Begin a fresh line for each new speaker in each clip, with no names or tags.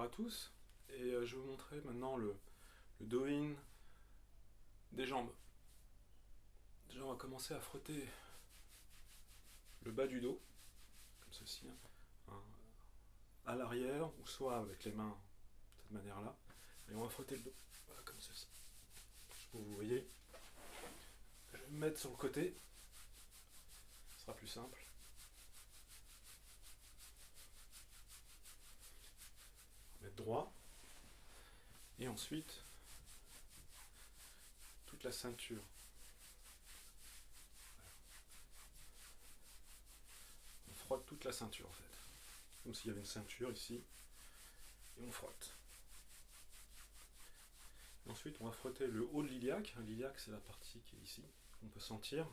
à tous, et je vais vous montrer maintenant le do-in des jambes. Déjà on va commencer à frotter le bas du dos, comme ceci, hein, à l'arrière, ou soit avec les mains, de cette manière-là, et on va frotter le dos, voilà, comme ceci. Vous voyez, je vais me mettre sur le côté, ce sera plus simple. Mettre droit, et ensuite toute la ceinture. On frotte toute la ceinture en fait, comme s'il y avait une ceinture ici, et on frotte. Et ensuite on va frotter le haut de l'iliaque. L'iliaque c'est la partie qui est ici, on peut sentir.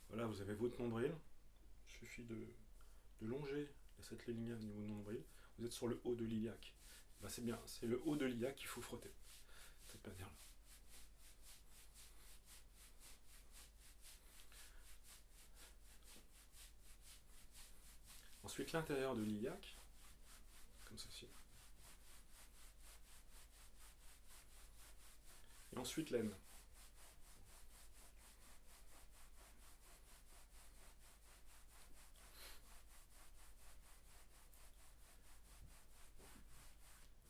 Voilà, vous avez votre nombril, il suffit de longer cette ligne au niveau du nombril, vous êtes sur le haut de l'iliaque. Ben, c'est bien, c'est le haut de l'iliaque qu'il faut frotter, de cette manière-là. Ensuite l'intérieur de l'iliaque, comme ceci. Et ensuite l'aine.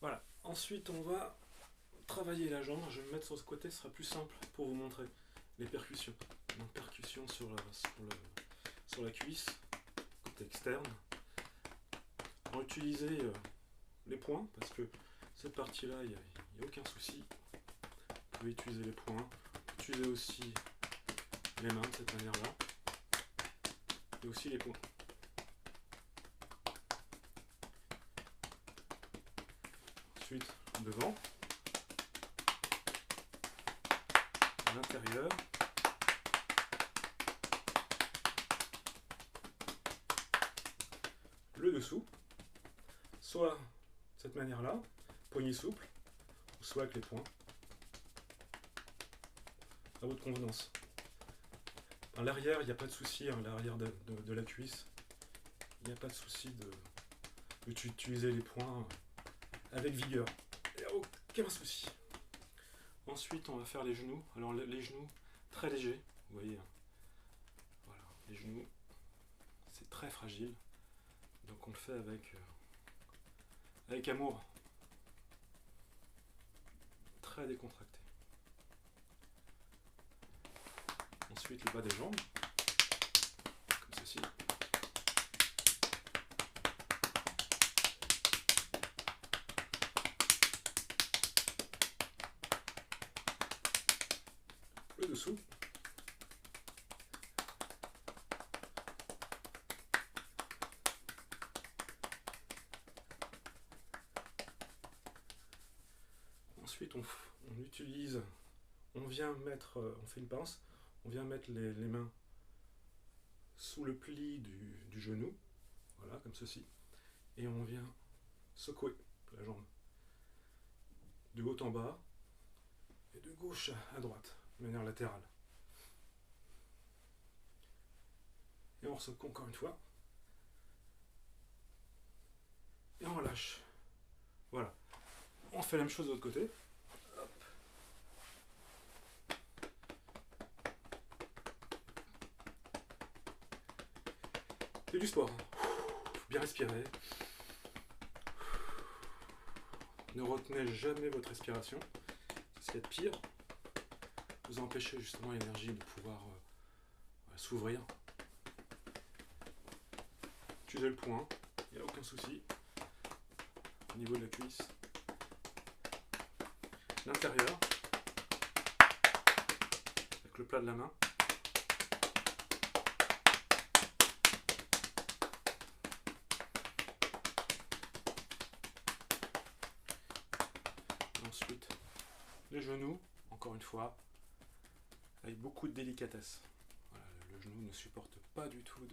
Voilà, ensuite on va travailler la jambe. Je vais me mettre sur ce côté, ce sera plus simple pour vous montrer les percussions. Donc percussion sur la cuisse, côté externe. On va utiliser les poings, parce que cette partie-là, il n'y a aucun souci. Vous pouvez utiliser les poings, utiliser aussi les mains de cette manière-là, et aussi les poings. Ensuite, devant, à l'intérieur, le dessous, soit de cette manière-là, poignée souple, ou soit avec les poings, à votre convenance. À l'arrière, il n'y a pas de souci, hein, l'arrière de la cuisse, il n'y a pas de souci d'utiliser les poings avec vigueur, il n'y a aucun souci. Ensuite, on va faire les genoux. Alors les genoux, très légers, vous voyez, hein. Voilà, les genoux, c'est très fragile, donc on le fait avec amour, très décontracté. Ensuite, le bas des jambes, comme ceci. Le dessous. Ensuite, on utilise, on fait une pince, on vient mettre les mains sous le pli du genou, voilà, comme ceci, et on vient secouer la jambe de haut en bas et de gauche à droite, de manière latérale. Et on secoue encore une fois, et on relâche. Voilà, on fait la même chose de l'autre côté. Hop. C'est du sport, faut bien respirer. Ne retenez jamais votre respiration, c'est ce qu'il y a de pire. Vous empêchez justement l'énergie de pouvoir s'ouvrir. Utilisez le poing, il n'y a aucun souci. Au niveau de la cuisse. L'intérieur, avec le plat de la main. Ensuite, les genoux, encore une fois, avec beaucoup de délicatesse. Voilà, le genou ne supporte pas du tout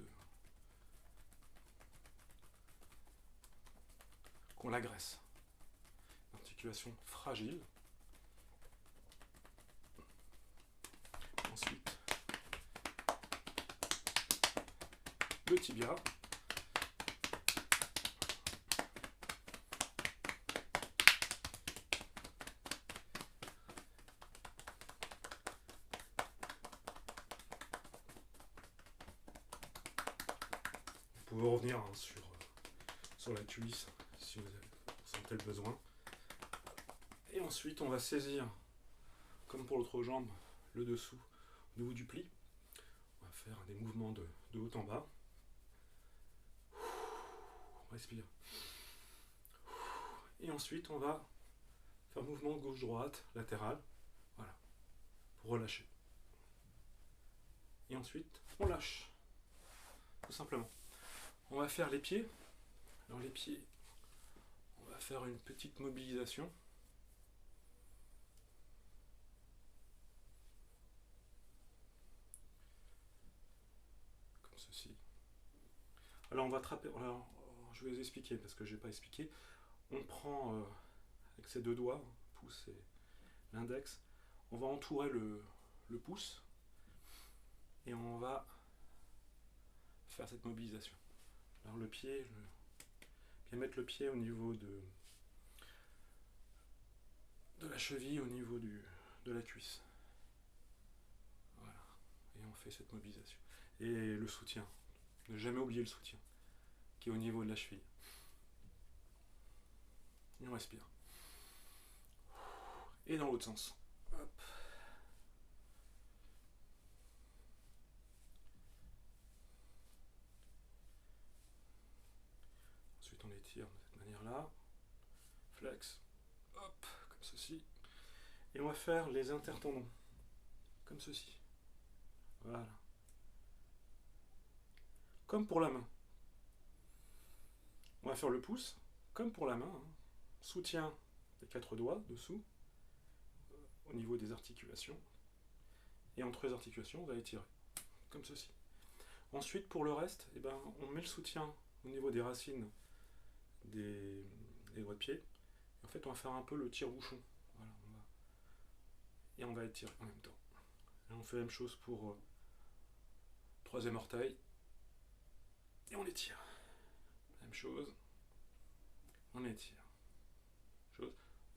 qu'on l'agresse. Articulation fragile. Ensuite, le tibia. pouvez revenir hein, sur la cuisse si vous sentez le besoin. Et ensuite, on va saisir, comme pour l'autre jambe, le dessous au niveau du pli. On va faire des mouvements de haut en bas. On respire. Et ensuite, on va faire mouvement gauche-droite, latéral. Voilà, pour relâcher. Et ensuite, on lâche. Tout simplement. On va faire les pieds. Alors les pieds, on va faire une petite mobilisation. Comme ceci. Alors on va attraper. Alors, je vais vous expliquer parce que je n'ai pas expliqué. On prend avec ses deux doigts, pouce et l'index, on va entourer le pouce et on va faire cette mobilisation. Alors le pied, bien mettre le pied au niveau de la cheville, au niveau de la cuisse. Voilà. Et on fait cette mobilisation. Et le soutien. Ne jamais oublier le soutien qui est au niveau de la cheville. Et on respire. Et dans l'autre sens. Hop. Ensuite on étire de cette manière-là. Flex. Hop, comme ceci. Et on va faire les intertendons. Comme ceci. Voilà. Comme pour la main. On va faire le pouce, comme pour la main. Hein. Soutien des 4 doigts dessous, au niveau des articulations. Et entre les articulations, on va étirer, comme ceci. Ensuite, pour le reste, eh ben, on met le soutien au niveau des racines des doigts de pied. Et en fait, on va faire un peu le tire-bouchon. Voilà, et on va étirer en même temps. Et on fait la même chose pour troisième orteil. Et on étire. Même chose. On étire.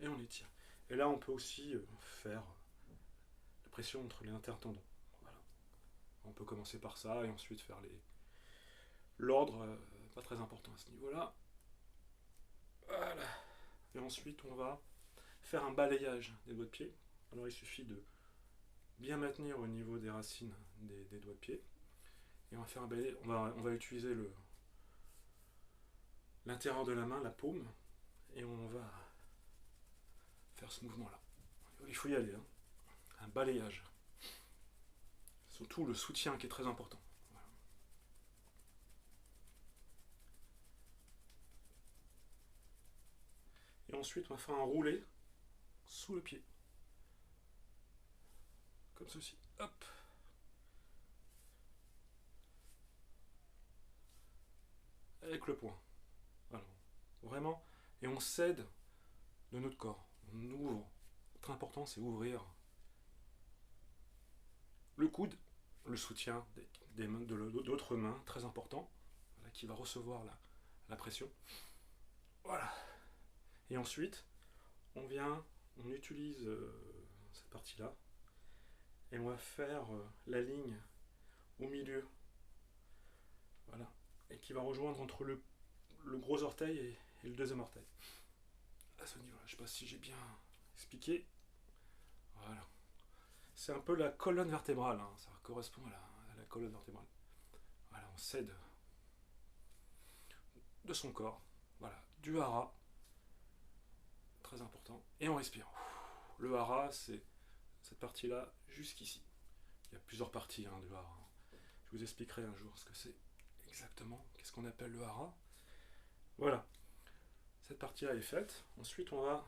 Et on étire. Et là, on peut aussi faire la pression entre les intertendons. Voilà. On peut commencer par ça et ensuite faire l'ordre, pas très important à ce niveau-là. Voilà. Et ensuite, on va faire un balayage des doigts de pied. Alors, il suffit de bien maintenir au niveau des racines des doigts de pied. Et on va faire un balayage. On va utiliser l'intérieur de la main, la paume, et on va faire ce mouvement-là. Il faut y aller. Hein. Un balayage. Surtout le soutien qui est très important. Voilà. Et ensuite, on va faire un roulé sous le pied. Comme ceci. Hop. Avec le poing. Voilà. Vraiment. Et on cède de notre corps. On ouvre. Très important, c'est ouvrir le coude, le soutien d'autres mains, très important, voilà, qui va recevoir la pression. Voilà. Et ensuite, on utilise cette partie-là, et on va faire la ligne au milieu. Voilà. Et qui va rejoindre entre le gros orteil et le deuxième orteil. À ce niveau-là, je ne sais pas si j'ai bien expliqué. Voilà. C'est un peu la colonne vertébrale, hein. Ça correspond à la colonne vertébrale. Voilà, on cède de son corps, voilà, du hara, très important, et on respire. Le hara, c'est cette partie-là jusqu'ici. Il y a plusieurs parties hein, du hara. Je vous expliquerai un jour ce que c'est exactement, qu'est-ce qu'on appelle le hara. Voilà, cette partie-là est faite. Ensuite, on va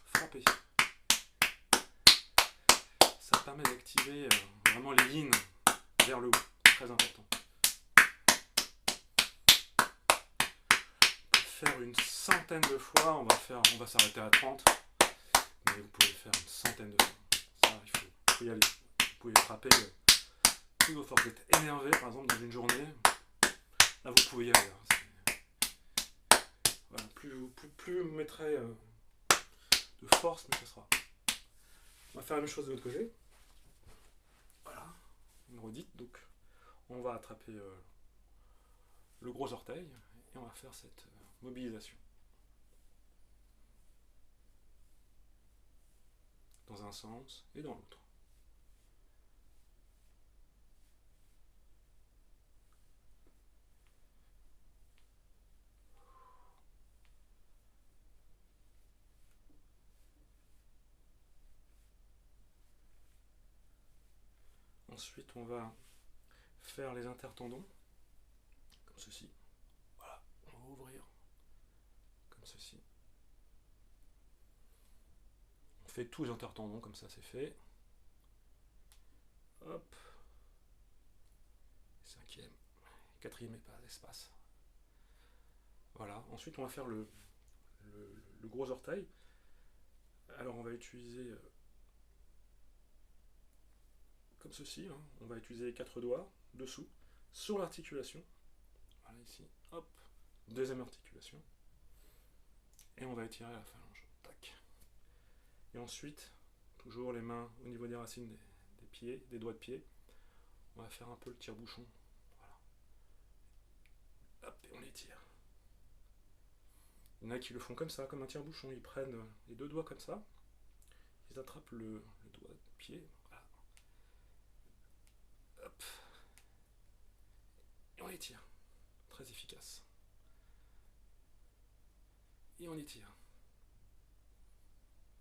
frapper. Ça permet d'activer vraiment les yin vers le haut, très important. Faire une centaine de fois, on va s'arrêter à 30, mais vous pouvez faire une centaine de fois. Ça, il faut y aller. Vous pouvez frapper toutes vos forces. Vous êtes énervé, par exemple, dans une journée, là vous pouvez y aller. Voilà, plus vous mettrez de force, mieux ce sera. On va faire la même chose de l'autre côté. Voilà, une redite, donc on va attraper le gros orteil et on va faire cette mobilisation. Dans un sens et dans l'autre. Ensuite, on va faire les intertendons, comme ceci. Voilà, on va ouvrir, comme ceci. On fait tous les intertendons, comme ça c'est fait. Hop. Cinquième, quatrième espace. Voilà, ensuite on va faire le gros orteil. Alors on va utiliser comme ceci, hein. On va utiliser les 4 doigts dessous, sur l'articulation. Voilà ici, hop, deuxième articulation. Et on va étirer la phalange. Tac. Et ensuite, toujours les mains au niveau des racines des pieds, des doigts de pied. On va faire un peu le tire-bouchon. Voilà. Hop, et on étire. Il y en a qui le font comme ça, comme un tire-bouchon. Ils prennent les 2 doigts comme ça. Ils attrapent le doigt de pied. Voilà. Hop. Et on étire. Très efficace. Et on étire.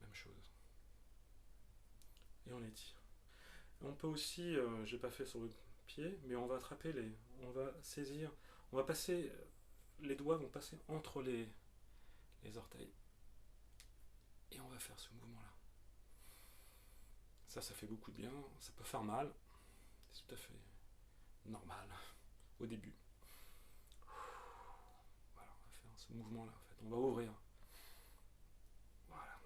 Même chose. Et on étire. On peut aussi, j'ai pas fait sur le pied, mais on va attraper on va saisir, on va passer, les doigts vont passer entre les orteils. Et on va faire ce mouvement-là. Ça fait beaucoup de bien, ça peut faire mal, c'est tout à fait normal au début. Voilà, on va faire ce mouvement-là en fait, on va ouvrir. Voilà.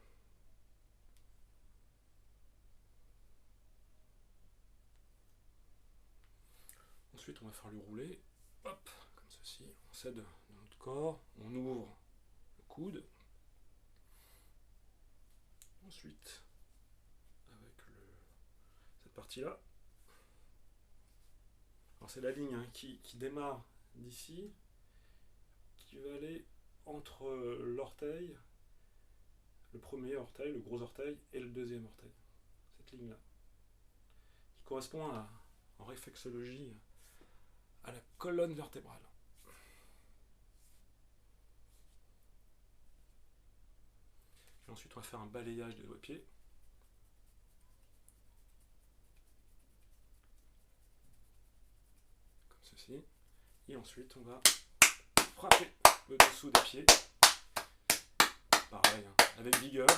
Ensuite, on va faire le roulé, hop, comme ceci. On s'aide de notre corps, on ouvre le coude. Ensuite, avec cette partie-là, alors c'est la ligne hein, qui démarre d'ici, qui va aller entre l'orteil, le premier orteil, le gros orteil, et le deuxième orteil. Cette ligne-là, qui correspond en réflexologie à la colonne vertébrale. Et ensuite, on va faire un balayage des doigts-pieds. Comme ceci. Et ensuite, on va frapper le dessous des pieds. Pareil, hein, avec vigueur.